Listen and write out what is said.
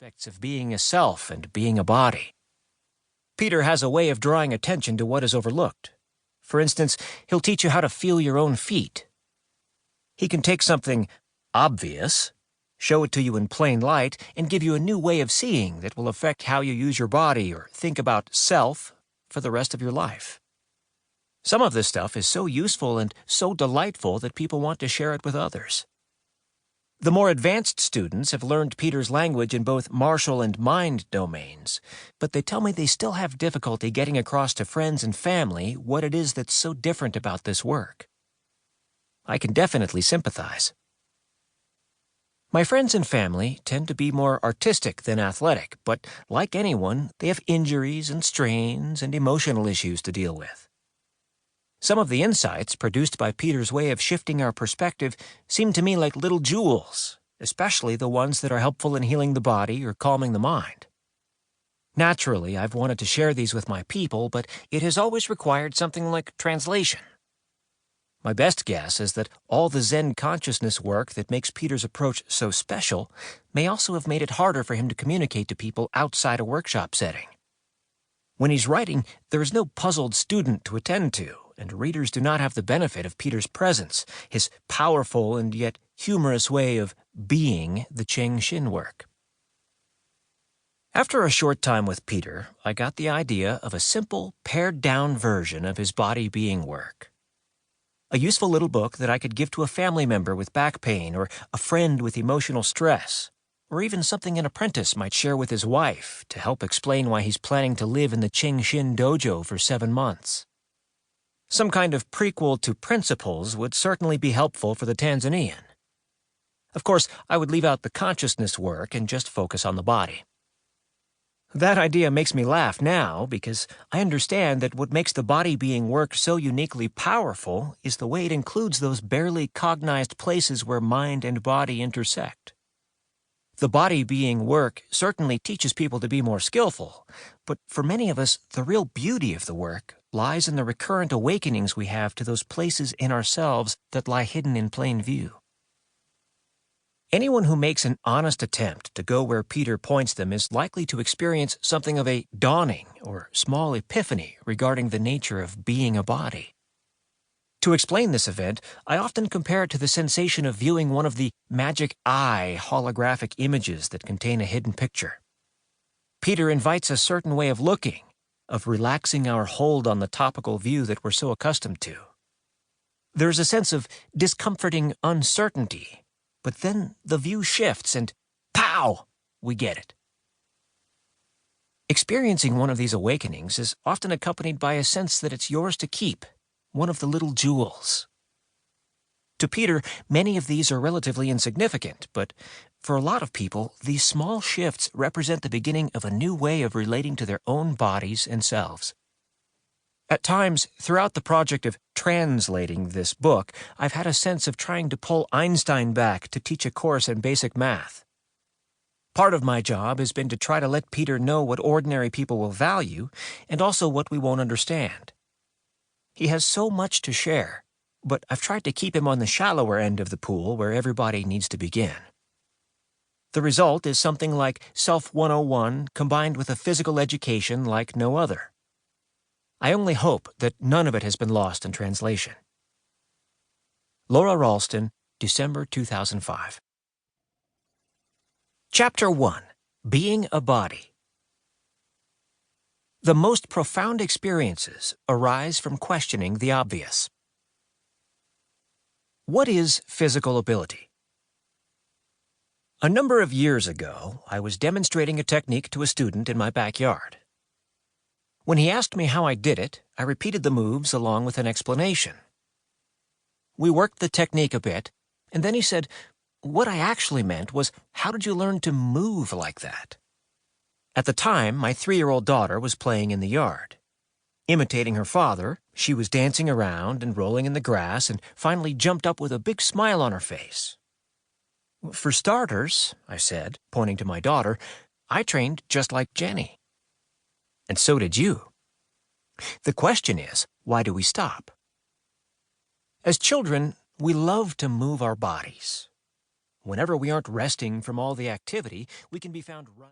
aspects of being a self and being a body. Peter has a way of drawing attention to what is overlooked. For instance, he'll teach you how to feel your own feet. He can take something obvious, show it to you in plain light, and give you a new way of seeing that will affect how you use your body or think about self for the rest of your life. Some of this stuff is so useful and so delightful that people want to share it with others. The more advanced students have learned Peter's language in both martial and mind domains, but they tell me they still have difficulty getting across to friends and family what it is that's so different about this work. I can definitely sympathize. My friends and family tend to be more artistic than athletic, but like anyone, they have injuries and strains and emotional issues to deal with. Some of the insights produced by Peter's way of shifting our perspective seem to me like little jewels, especially the ones that are helpful in healing the body or calming the mind. Naturally, I've wanted to share these with my people, but it has always required something like translation. My best guess is that all the Zen consciousness work that makes Peter's approach so special may also have made it harder for him to communicate to people outside a workshop setting. When he's writing, there is no puzzled student to attend to, and readers do not have the benefit of Peter's presence, his powerful and yet humorous way of being the Cheng Shin work. After a short time with Peter, I got the idea of a simple, pared-down version of his body-being work. A useful little book that I could give to a family member with back pain or a friend with emotional stress, or even something an apprentice might share with his wife to help explain why he's planning to live in the Cheng Shin dojo for 7 months. Some kind of prequel to Principles would certainly be helpful for the Tanzanian. Of course, I would leave out the consciousness work and just focus on the body. That idea makes me laugh now because I understand that what makes the body-being work so uniquely powerful is the way it includes those barely cognized places where mind and body intersect. The body-being work certainly teaches people to be more skillful, but for many of us, the real beauty of the work lies in the recurrent awakenings we have to those places in ourselves that lie hidden in plain view. Anyone who makes an honest attempt to go where Peter points them is likely to experience something of a dawning or small epiphany regarding the nature of being a body. To explain this event, I often compare it to the sensation of viewing one of the magic eye holographic images that contain a hidden picture. Peter invites a certain way of looking, of relaxing our hold on the topical view that we're so accustomed to. There's a sense of discomforting uncertainty, but then the view shifts and, pow, we get it. Experiencing one of these awakenings is often accompanied by a sense that it's yours to keep, one of the little jewels. To Peter, many of these are relatively insignificant, but for a lot of people, these small shifts represent the beginning of a new way of relating to their own bodies and selves. At times, throughout the project of translating this book, I've had a sense of trying to pull Einstein back to teach a course in basic math. Part of my job has been to try to let Peter know what ordinary people will value, and also what we won't understand. He has so much to share, but I've tried to keep him on the shallower end of the pool where everybody needs to begin. The result is something like Self 101 combined with a physical education like no other. I only hope that none of it has been lost in translation. Laura Ralston, December 2005. Chapter 1. Being a Body. The most profound experiences arise from questioning the obvious. What is physical ability? A number of years ago, I was demonstrating a technique to a student in my backyard. When he asked me how I did it, I repeated the moves along with an explanation. We worked the technique a bit, and then he said, what I actually meant was, how did you learn to move like that? At the time, my 3-year-old daughter was playing in the yard. Imitating her father, she was dancing around and rolling in the grass and finally jumped up with a big smile on her face. For starters, I said, pointing to my daughter, I trained just like Jenny. And so did you. The question is, why do we stop? As children, we love to move our bodies. Whenever we aren't resting from all the activity, we can be found running.